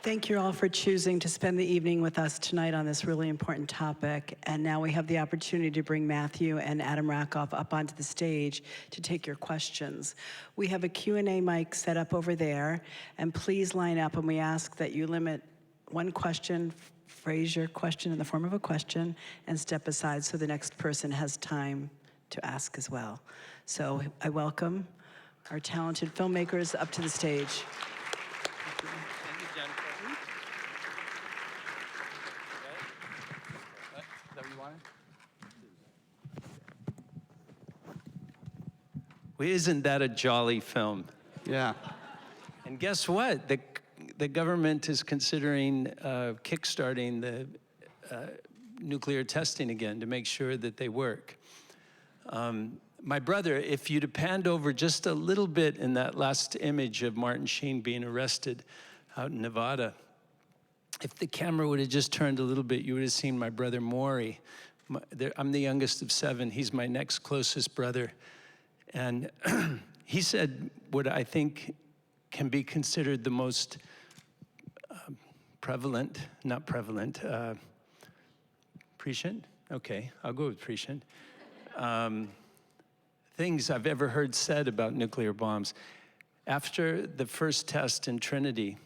Thank you all for choosing to spend the evening with us tonight on this really important topic. And now we have the opportunity to bring Matthew and Adam Rackoff up onto the stage to take your questions. We have a Q&A mic set up over there, and please line up, and we ask that you limit one question, phrase your question in the form of a question, and step aside so the next person has time to ask as well. So I welcome our talented filmmakers up to the stage. Well, isn't that a jolly film? Yeah. And guess what? The government is considering kickstarting the nuclear testing again to make sure that they work. My brother, if you'd have panned over just a little bit in that last image of Martin Sheen being arrested out in Nevada, if the camera would have just turned a little bit, you would have seen my brother Maury. I'm the youngest of 7. He's my next closest brother. And he said what I think can be considered the most prescient? Okay, I'll go with prescient. Things I've ever heard said about nuclear bombs. After the first test in Trinity,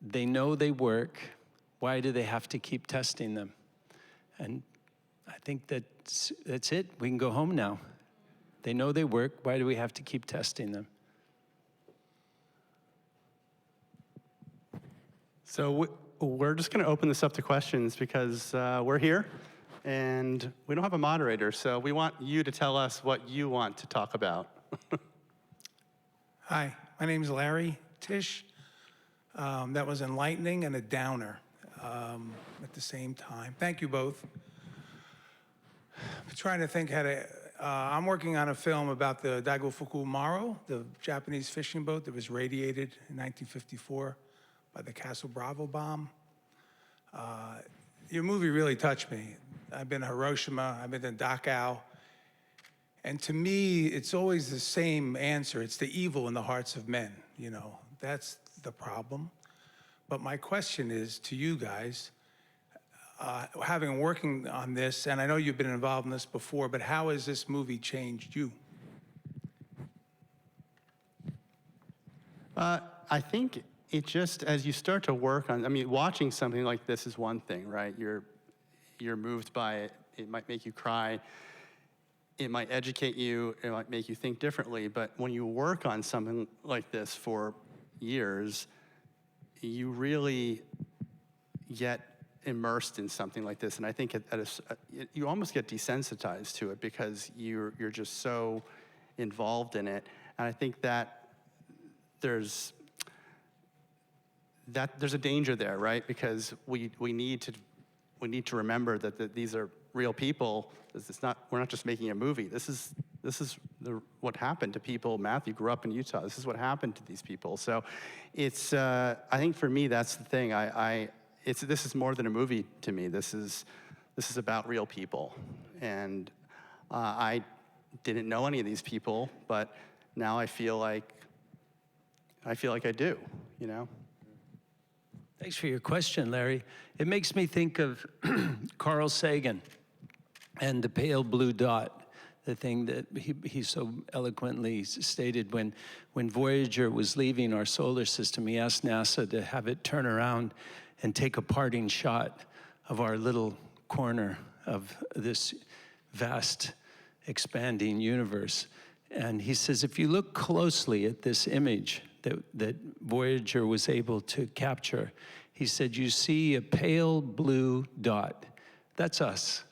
they know they work. Why do they have to keep testing them? And I think that's it. We can go home now. They know they work. Why do we have to keep testing them? So we're just going to open this up to questions because we're here and we don't have a moderator. So we want you to tell us what you want to talk about. Hi, my name's Larry Tisch. That was enlightening and a downer at the same time. Thank you both. I'm trying to think how to, I'm working on a film about the Daigofuku Maro, the Japanese fishing boat that was radiated in 1954 by the Castle Bravo bomb. Your movie really touched me. I've been to Hiroshima, I've been to Dachau, and to me, it's always the same answer. It's the evil in the hearts of men, you know. That's the problem. But my question is to you guys, having working on this, and I know you've been involved in this before, but how has this movie changed you? I think it just, as you start to work on, I mean, watching something like this is one thing, right? You're moved by it. It might make you cry. It might educate you. It might make you think differently. But when you work on something like this for years, you really get immersed in something like this, and I think you almost get desensitized to it because you're just so involved in it. And I think that there's a danger there, right? Because we need to remember that these are real people. We're not just making a movie. This is what happened to people. Matthew grew up in Utah. This is what happened to these people. So it's I think for me that's the thing. This is more than a movie to me. This is about real people, and I didn't know any of these people, but now I feel like I do, you know. Thanks for your question, Larry. It makes me think of Carl Sagan and the pale blue dot, the thing that he so eloquently stated when Voyager was leaving our solar system. He asked NASA to have it turn around and take a parting shot of our little corner of this vast, expanding universe. And he says, if you look closely at this image that Voyager was able to capture, he said, you see a pale blue dot. That's us.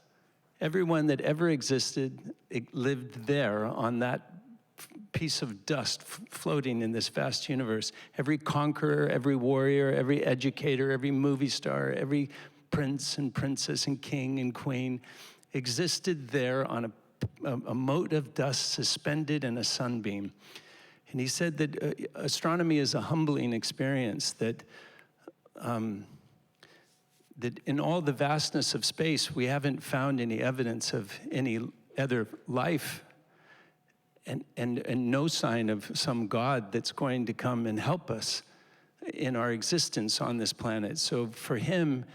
Everyone that ever existed, it lived there on that piece of dust floating in this vast universe. Every conqueror, every warrior, every educator, every movie star, every prince and princess and king and queen existed there on a mote of dust suspended in a sunbeam. And he said that astronomy is a humbling experience, that in all the vastness of space, we haven't found any evidence of any other life and no sign of some God that's going to come and help us in our existence on this planet. So for him,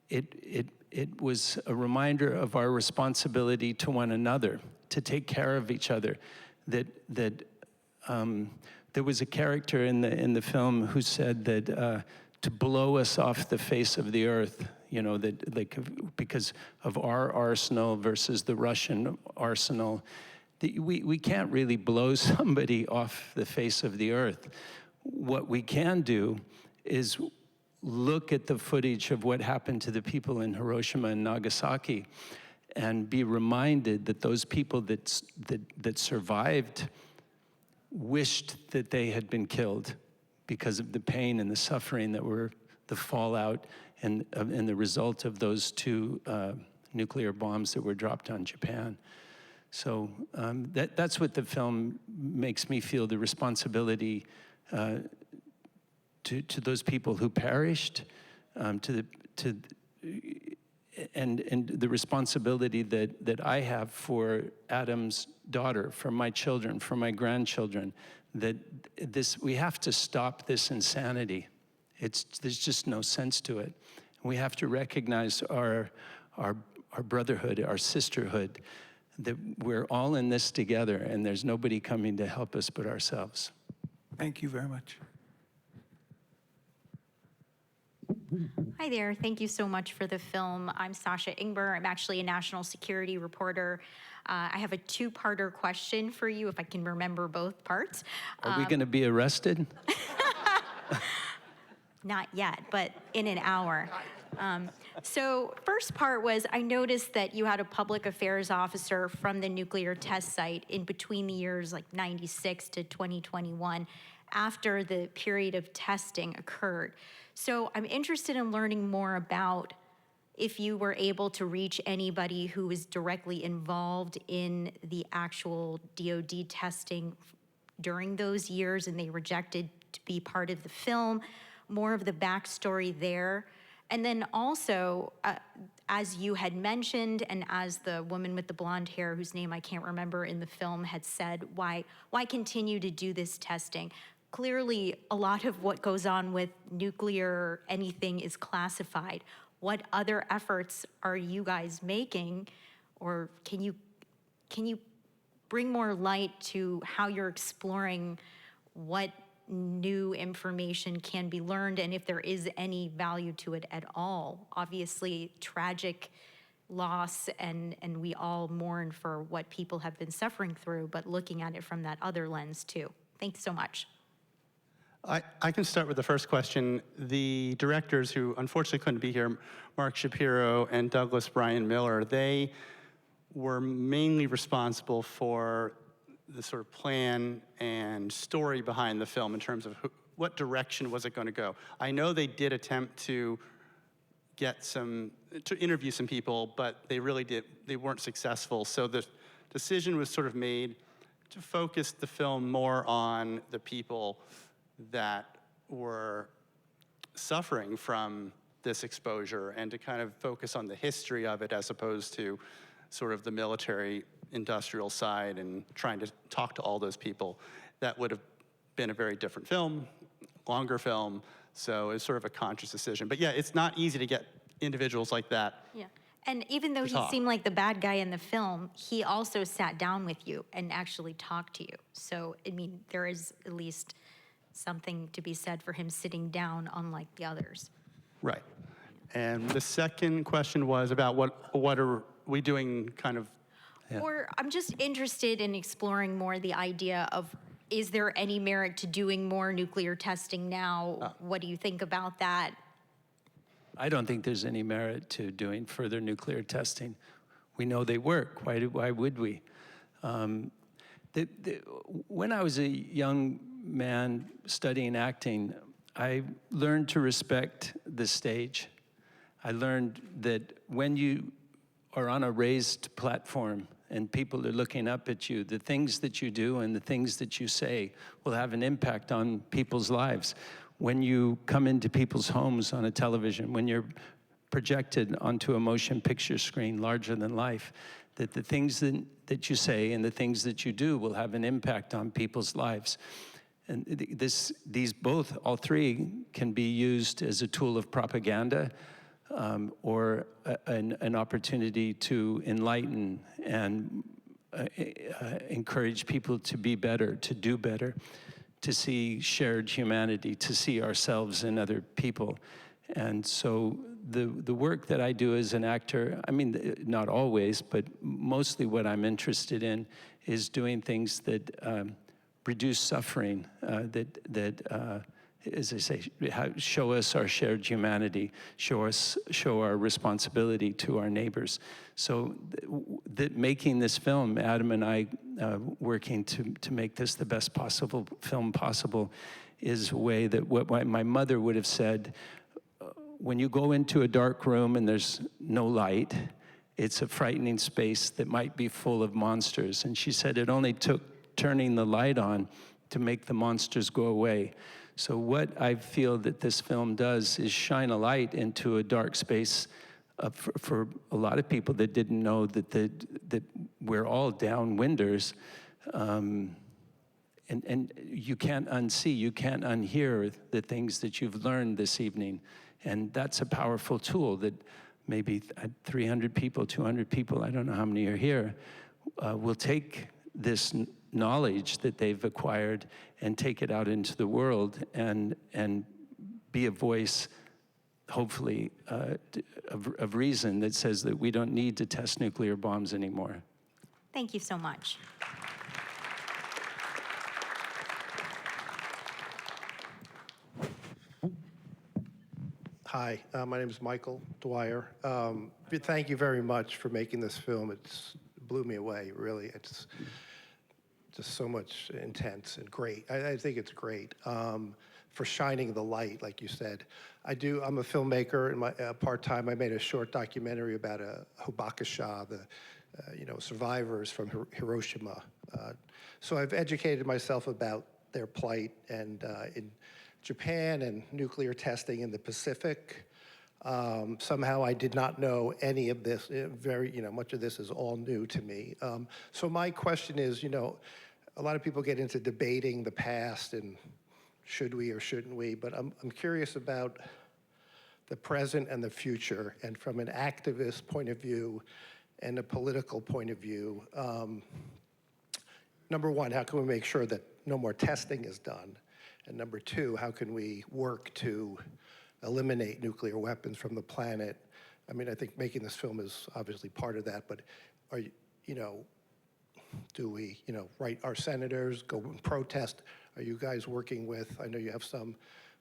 it was a reminder of our responsibility to one another, to take care of each other. There was a character in the film who said that to blow us off the face of the earth, you know, that like because of our arsenal versus the Russian arsenal, we can't really blow somebody off the face of the earth. What we can do is look at the footage of what happened to the people in Hiroshima and Nagasaki and be reminded that those people that survived wished that they had been killed because of the pain and the suffering that were the fallout and the result of those two nuclear bombs that were dropped on Japan. So that's what the film makes me feel, the responsibility to those people who perished, and the responsibility that I have for Adam's daughter, for my children, for my grandchildren, that we have to stop this insanity. There's just no sense to it. We have to recognize our brotherhood, our sisterhood, that we're all in this together and there's nobody coming to help us but ourselves. Thank you very much. Hi there. Thank you so much for the film. I'm Sasha Ingber. I'm actually a national security reporter. I have a two-parter question for you, if I can remember both parts. Are we going to be arrested? Not yet, but in an hour. So first part was, I noticed that you had a public affairs officer from the nuclear test site in between the years like 96 to 2021, after the period of testing occurred. So I'm interested in learning more about if you were able to reach anybody who was directly involved in the actual DoD testing during those years and they rejected to be part of the film, more of the backstory there. And then also, as you had mentioned, and as the woman with the blonde hair, whose name I can't remember in the film, had said, why continue to do this testing? Clearly, a lot of what goes on with nuclear anything is classified. What other efforts are you guys making, or can you bring more light to how you're exploring what new information can be learned and if there is any value to it at all? Obviously, tragic loss, and we all mourn for what people have been suffering through, but looking at it from that other lens too. Thanks so much. I can start with the first question. The directors who unfortunately couldn't be here, Mark Shapiro and Douglas Brian Miller, they were mainly responsible for the sort of plan and story behind the film in terms of what direction was it going to go. I know they did attempt to interview some people, but they weren't successful. So the decision was sort of made to focus the film more on the people that were suffering from this exposure and to kind of focus on the history of it as opposed to sort of the military industrial side and trying to talk to all those people. That would have been a very different film, longer film, so it's sort of a conscious decision. But yeah, it's not easy to get individuals like that. Yeah. And even though he seemed like the bad guy in the film, he also sat down with you and actually talked to you. So, I mean, there is at least something to be said for him sitting down, unlike the others. Right. And the second question was about what are we doing kind of. Yeah. Or I'm just interested in exploring more the idea of, is there any merit to doing more nuclear testing now? What do you think about that? I don't think there's any merit to doing further nuclear testing. We know they work. Why would we? When I was a young man studying acting, I learned to respect the stage. I learned that when you are on a raised platform and people are looking up at you, the things that you do and the things that you say will have an impact on people's lives. When you come into people's homes on a television, when you're projected onto a motion picture screen larger than life, that the things that you say and the things that you do will have an impact on people's lives. And all three can be used as a tool of propaganda, or an opportunity to enlighten and encourage people to be better, to do better, to see shared humanity, to see ourselves in other people. And so the work that I do as an actor, I mean, not always, but mostly what I'm interested in is doing things that reduce suffering, as I say, show us our shared humanity, show our responsibility to our neighbors. So making this film, Adam and I working to make this the best possible film possible, is a way that what my mother would have said, when you go into a dark room and there's no light, it's a frightening space that might be full of monsters. And she said it only took turning the light on to make the monsters go away. So what I feel that this film does is shine a light into a dark space for a lot of people that didn't know that we're all downwinders. And you can't unsee, you can't unhear the things that you've learned this evening. And that's a powerful tool that maybe 300 people, 200 people, I don't know how many are here, will take this knowledge that they've acquired and take it out into the world and be a voice, hopefully, of reason that says that we don't need to test nuclear bombs anymore. Thank you so much. Hi, my name is Michael Dwyer. Thank you very much for making this film. It blew me away, really. It's just so much intense and great. I think it's great for shining the light, like you said. I'm a filmmaker, and my part-time I made a short documentary about a Hibakusha, the survivors from Hiroshima. So I've educated myself about their plight, and in Japan and nuclear testing in the Pacific. Somehow I did not know any of this. Much of this is all new to me. So my question is, a lot of people get into debating the past and should we or shouldn't we, but I'm curious about the present and the future, and from an activist point of view and a political point of view. Number one, how can we make sure that no more testing is done? And number two, how can we work to eliminate nuclear weapons from the planet? I mean, I think making this film is obviously part of that, but do we, write our senators, go and protest? Are you guys working with, I know you have some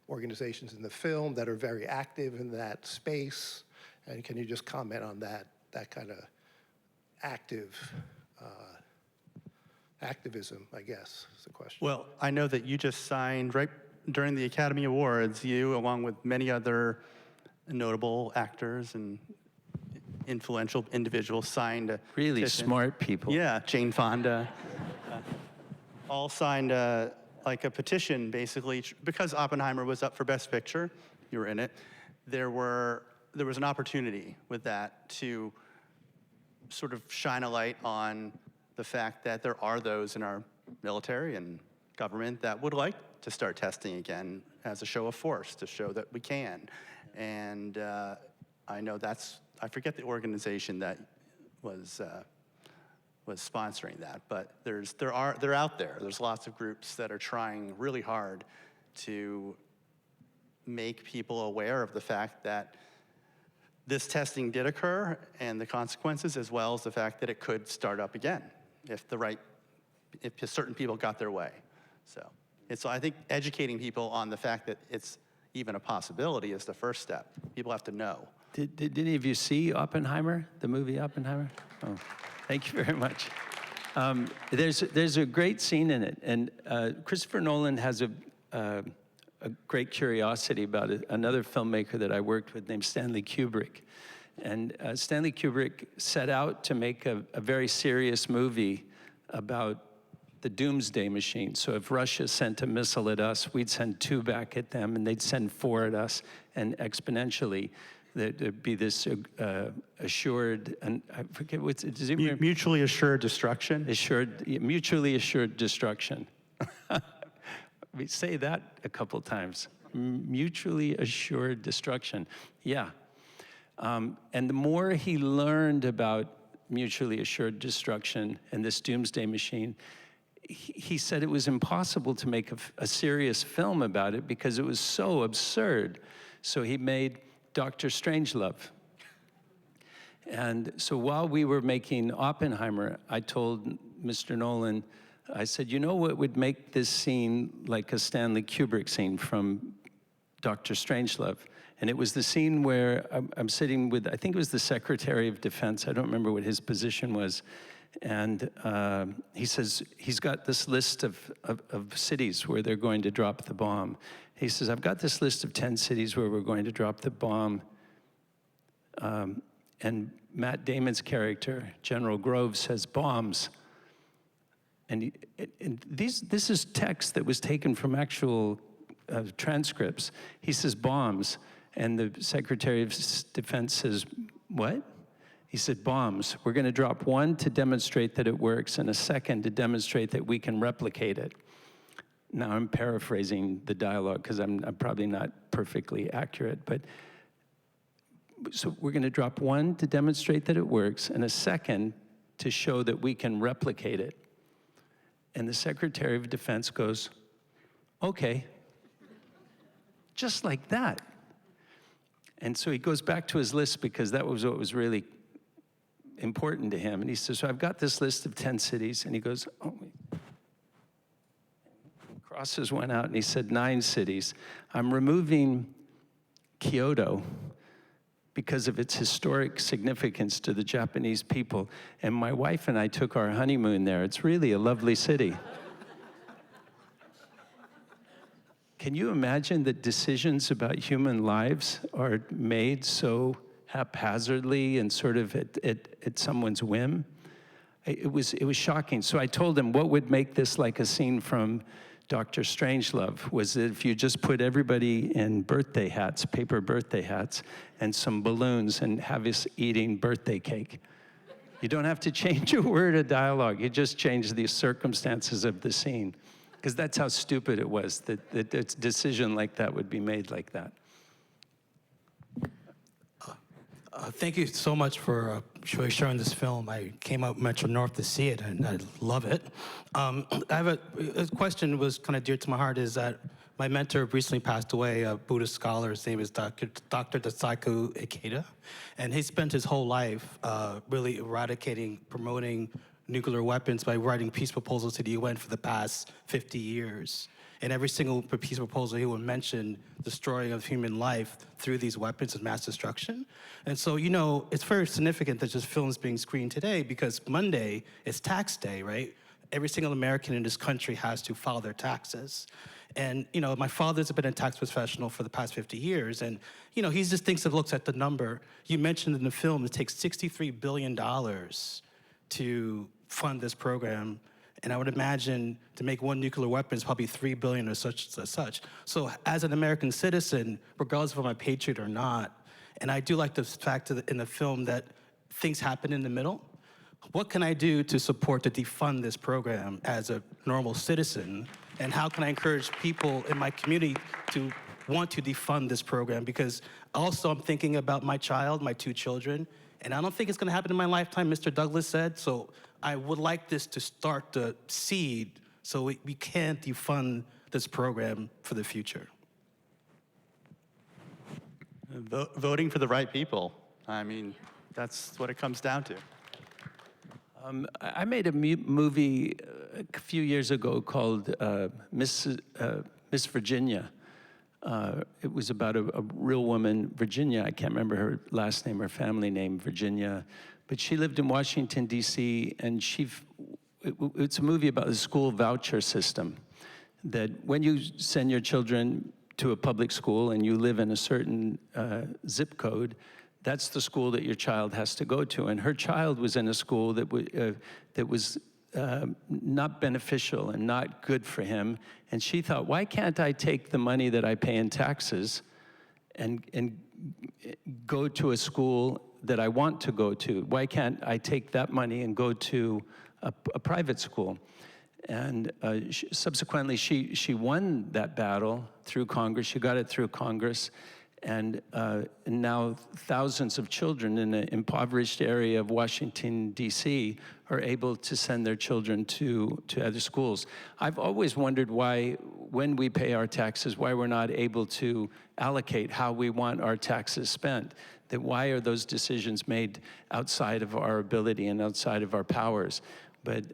organizations in the film that are very active in that space, and can you just comment on that kind of activism, I guess, is the question. Well, I know that you just signed, right during the Academy Awards, you, along with many other notable actors and influential individuals, signed a Really petition. smart people. Yeah, Jane Fonda. All signed a petition, basically, because Oppenheimer was up for Best Picture. You were in it. There was an opportunity with that to sort of shine a light on the fact that there are those in our military and government that would like to start testing again as a show of force, to show that we can. And I know I forget the organization that was sponsoring that, but they're out there. There's lots of groups that are trying really hard to make people aware of the fact that this testing did occur and the consequences, as well as the fact that it could start up again if certain people got their way. So I think educating people on the fact that it's even a possibility is the first step. People have to know. Did any of you see Oppenheimer, the movie Oppenheimer? Oh, thank you very much. There's a great scene in it, and Christopher Nolan has a great curiosity about it. Another filmmaker that I worked with named Stanley Kubrick. And Stanley Kubrick set out to make a very serious movie about the doomsday machine. So if Russia sent a missile at us, we'd send 2 back at them, and they'd send 4 at us, and exponentially, there'd be this assured, and I forget what's it. Mutually assured destruction. Mutually assured destruction. We say that a couple times. Mutually assured destruction. Yeah. And the more he learned about mutually assured destruction and this doomsday machine, he said it was impossible to make a serious film about it because it was so absurd. So he made Dr. Strangelove. And so while we were making Oppenheimer, I told Mr. Nolan, I said, you know what would make this scene like a Stanley Kubrick scene from Dr. Strangelove? And it was the scene where I'm sitting with, I think it was the Secretary of Defense, I don't remember what his position was, and he says, he's got this list of cities where they're going to drop the bomb. He says, I've got this list of 10 cities where we're going to drop the bomb. And Matt Damon's character, General Grove, says bombs. And this is text that was taken from actual transcripts. He says bombs, and the Secretary of Defense says, what? He said bombs. We're going to drop one to demonstrate that it works, and a second to demonstrate that we can replicate it. Now I'm paraphrasing the dialogue because I'm probably not perfectly accurate, but so we're going to drop one to demonstrate that it works, and a second to show that we can replicate it. And the Secretary of Defense goes, okay, just like that. And so he goes back to his list because that was what was really important to him. And he says, so I've got this list of 10 cities. And he goes, oh, wait. Crosses one out, and he said 9 cities. I'm removing Kyoto because of its historic significance to the Japanese people. And my wife and I took our honeymoon there. It's really a lovely city. Can you imagine that decisions about human lives are made so haphazardly and sort of at someone's whim? It was shocking. So I told him what would make this like a scene from Dr. Strangelove was that if you just put everybody in birthday hats, paper birthday hats, and some balloons and have us eating birthday cake. You don't have to change a word of dialogue. You just change the circumstances of the scene. Because that's how stupid it was, that a decision like that would be made like that. Thank you so much for showing this film. I came out Metro North to see it, and I love it. I have a question was kind of dear to my heart, is that my mentor recently passed away, a Buddhist scholar. His name is Dr. Daisaku Ikeda, and he spent his whole life really eradicating, promoting nuclear weapons by writing peace proposals to the UN for the past 50 years. And every single peace proposal, he would mention destroying of human life through these weapons of mass destruction. And so, you know, it's very significant that this film is being screened today because Monday is tax day, right? Every single American in this country has to file their taxes. And, you know, my father's been a tax professional for the past 50 years, and, you know, he just looks at the number. You mentioned in the film it takes $63 billion to fund this program. And I would imagine to make one nuclear weapon is probably $3 billion or such. So as an American citizen, regardless of if I'm a patriot or not, and I do like the fact in the film that things happen in the middle. What can I do to support to defund this program as a normal citizen? And how can I encourage people in my community to want to defund this program? Because also I'm thinking about my child, my 2 children, and I don't think it's gonna happen in my lifetime, Mr. Douglas said, so I would like this to start the seed so we can defund this program for the future. Voting for the right people. I mean, that's what it comes down to. I made a movie a few years ago called Miss Virginia. It was about a real woman, Virginia. I can't remember her last name or family name, Virginia. But she lived in Washington, D.C., and it's a movie about the school voucher system, that when you send your children to a public school and you live in a certain zip code, that's the school that your child has to go to. And her child was in a school that was not beneficial and not good for him. And she thought, why can't I take the money that I pay in taxes and go to a school that I want to go to? Why can't I take that money and go to a private school? And subsequently, she won that battle through Congress. She got it through Congress. And now thousands of children in an impoverished area of Washington, D.C. are able to send their children to other schools. I've always wondered why, when we pay our taxes, why we're not able to allocate how we want our taxes spent. That why are those decisions made outside of our ability and outside of our powers? But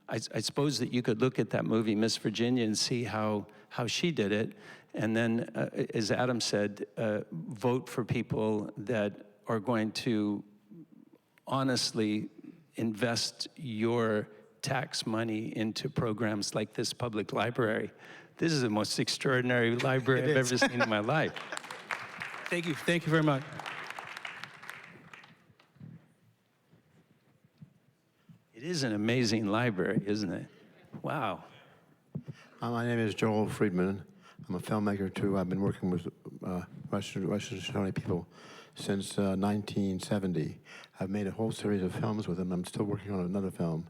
I suppose that you could look at that movie, Miss Virginia, and see how she did it. And then, as Adam said, vote for people that are going to honestly invest your tax money into programs like this public library. This is the most extraordinary library I've ever seen in my life. Thank you. Thank you very much. It is an amazing library, isn't it? Wow. My name is Joel Friedman. I'm a filmmaker too. I've been working with Western Shoshone people since 1970. I've made a whole series of films with them. I'm still working on another film.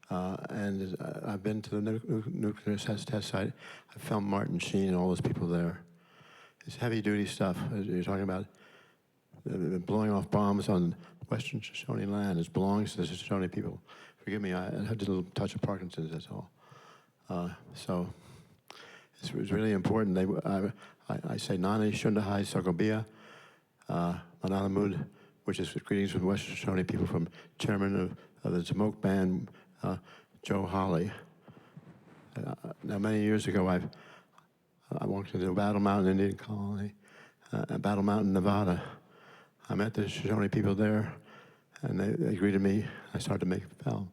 And I've been to the nuclear test site. I filmed Martin Sheen and all those people there. It's heavy-duty stuff. You're talking about blowing off bombs on Western Shoshone land. It belongs to the Shoshone people. Forgive me, I had a little touch of Parkinson's, that's all. So it's really important. I say Nani Shundahai Sargobia, Manalamud, which is greetings from Western Shoshone people, from chairman of the Smoke Band, Joe Holly. Now, many years ago, I walked into Battle Mountain Indian Colony, Battle Mountain, Nevada. I met the Shoshone people there, and they greeted me. I started to make a film.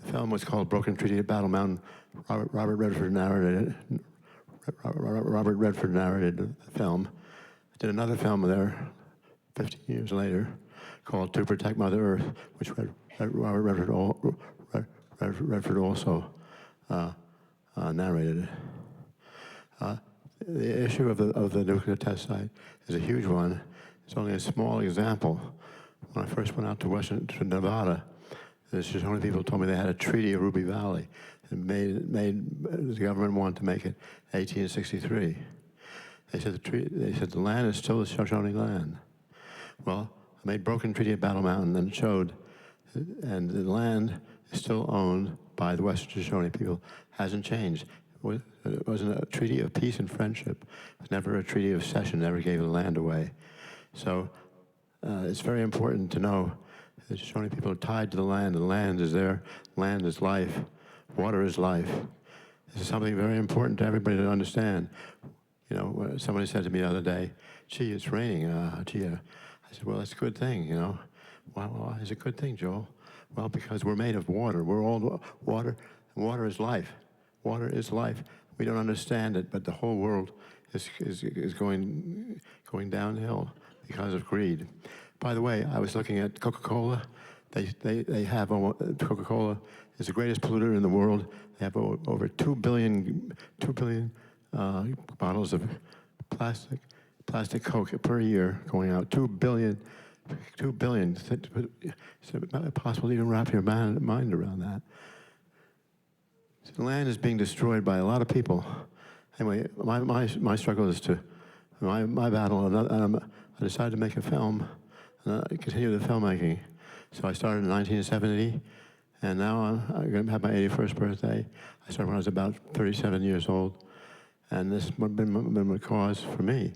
The film was called Broken Treaty at Battle Mountain. Robert Redford narrated the film. I did another film there 15 years later called To Protect Mother Earth, which Robert Redford also narrated. The issue of the nuclear test site is a huge one. It's only a small example. When I first went out to Nevada, the Shoshone people told me they had a treaty of Ruby Valley. The government wanted to make it 1863. They said the land is still the Shoshone land. Well, I made Broken Treaty at Battle Mountain, and it showed, and the land is still owned by the Western Shoshone people. Hasn't changed. It wasn't a treaty of peace and friendship. It was never a treaty of cession. Never gave the land away. So it's very important to know that Shoshone people are tied to the land. The land is there. Land is life. Water is life. This is something very important to everybody to understand. You know, somebody said to me the other day, "Gee, it's raining." I said, "Well, that's a good thing, you know." Why is it a good thing, Joel? Well, because we're made of water. We're all water. Water is life. Water is life. We don't understand it, but the whole world is going downhill because of greed. By the way, I was looking at Coca-Cola. They have Coca-Cola is the greatest polluter in the world. They have over 2 billion bottles of plastic Coke per year going out. 2 billion. Is it possible to even wrap your mind around that? So the land is being destroyed by a lot of people. Anyway, my struggle is my battle, and I decided to make a film, and I continue the filmmaking. So I started in 1970, and now I'm going to have my 81st birthday. I started when I was about 37 years old, and this has been a cause for me.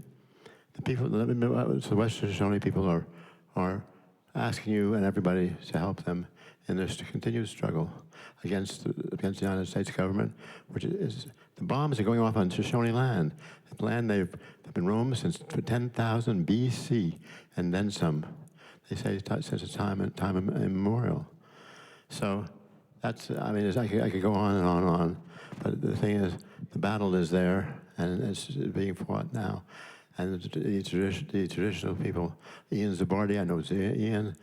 The Western Shoshone people are asking you and everybody to help them in this continued struggle against the United States government, which is the bombs are going off on Shoshone land. Land they've been roamed since 10,000 BC and then some. They say since a time immemorial. So that's, I mean, I could go on and on and on, but the thing is, the battle is there and it's being fought now. And the traditional people, Ian Zabardi, I know Ian,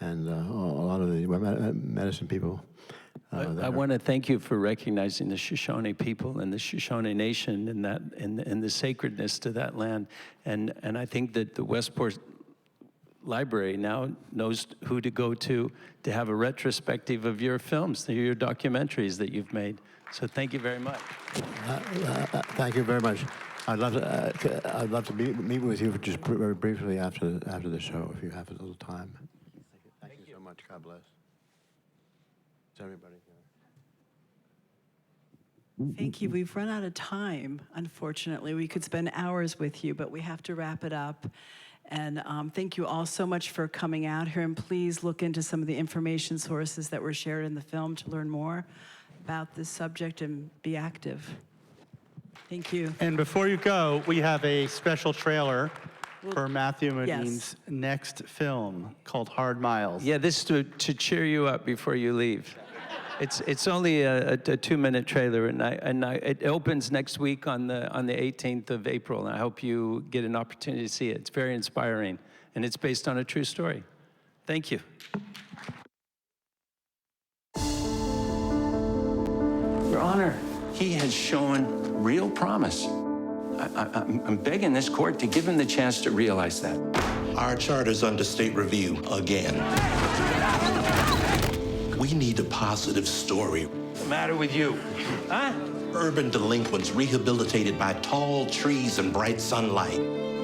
and a lot of the medicine people. I want to thank you for recognizing the Shoshone people and the Shoshone Nation and the sacredness to that land. And I think that the Westport library now knows who to go to have a retrospective of your films, your documentaries that you've made. So thank you very much. Thank you very much. I'd love to meet with you just very briefly after the show, if you have a little time. Thank you so much. God bless. It's everybody here. Thank you. We've run out of time, unfortunately. We could spend hours with you, but we have to wrap it up. And thank you all so much for coming out here. And please look into some of the information sources that were shared in the film to learn more about this subject and be active. Thank you. And before you go, we have a special trailer for Matthew Modine's next film called Hard Miles. Yeah, this is to cheer you up before you leave. It's only a 2-minute trailer, and it opens next week on the 18th of April, and I hope you get an opportunity to see it. It's very inspiring, and it's based on a true story. Thank you. Your Honor, he has shown real promise. I'm begging this court to give him the chance to realize that. Our charter's under state review again. We need a positive story. What's the matter with you? Huh? Urban delinquents rehabilitated by tall trees and bright sunlight.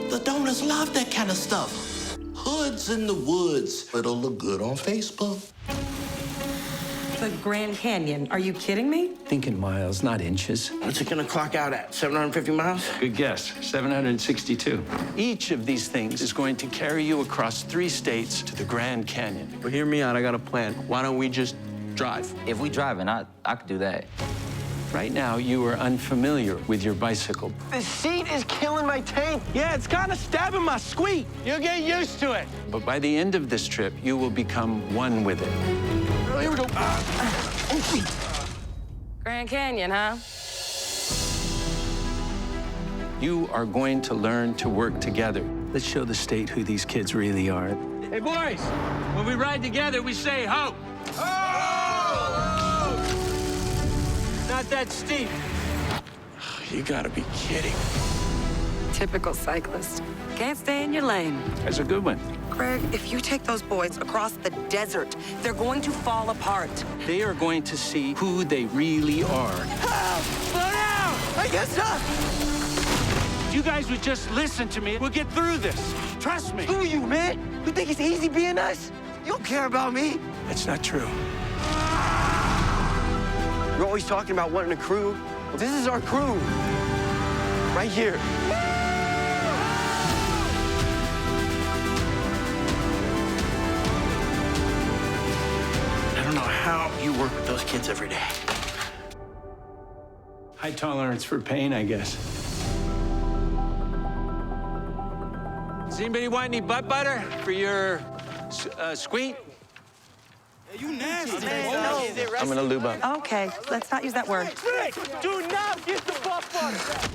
The donors love that kind of stuff. Hoods in the woods. It'll look good on Facebook. The Grand Canyon. Are you kidding me? Thinking miles, not inches. What's it gonna clock out at? 750 miles? Good guess, 762. Each of these things is going to carry you across 3 states to the Grand Canyon. Well, hear me out, I got a plan. Why don't we just drive? If we driving, I could do that. Right now, you are unfamiliar with your bicycle. The seat is killing my tank. Yeah, it's kind of stabbing my squeak. You'll get used to it. But by the end of this trip, you will become one with it. Oh, here we go. Grand Canyon, huh? You are going to learn to work together. Let's show the state who these kids really are. Hey, boys, when we ride together, we say ho. Ho! Not that steep. You gotta be kidding. Typical cyclist. Can't stay in your lane. That's a good one. Greg, if you take those boys across the desert, they're going to fall apart. They are going to see who they really are. Help! Slow down! I guess not. If you guys would just listen to me, we'll get through this. Trust me. Screw you, man. You think it's easy being us? You don't care about me. That's not true. You're always talking about wanting a crew. Well, this is our crew. Right here. I don't know how you work with those kids every day. High tolerance for pain, I guess. Does anybody want any butt butter for your squeak? You nasty, man. I'm gonna lube up. Okay, let's not use that word. Rick, do not get the butt butter.